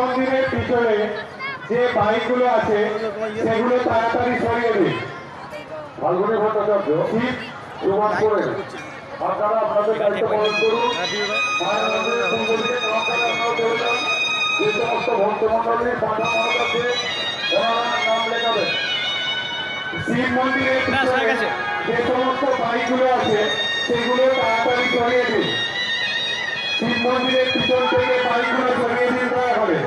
মন্দিরের পিছনে যে বাইকগুলো আছে সেগুলো তাড়াতাড়ি সরিয়ে দিন। ফাল্গুনী ভট্টাচার্য শিব প্রমাণ করেন আপনারা আপনাদের দায়িত্ব পালন করুন। মায়ের মন্দিরের পূর্বদিকে যে সমস্ত ভক্তমন্ডলীর পাঠা মহল আছে ওনারা নাম লেখাবেন। শিব মন্দিরের পিছনে যে সমস্ত বাইকগুলো আছে সেগুলো তাড়াতাড়ি সরিয়ে দিন। শিব মন্দিরের পিছন থেকে বাইকগুলো সরিয়ে দিন দয়া করে।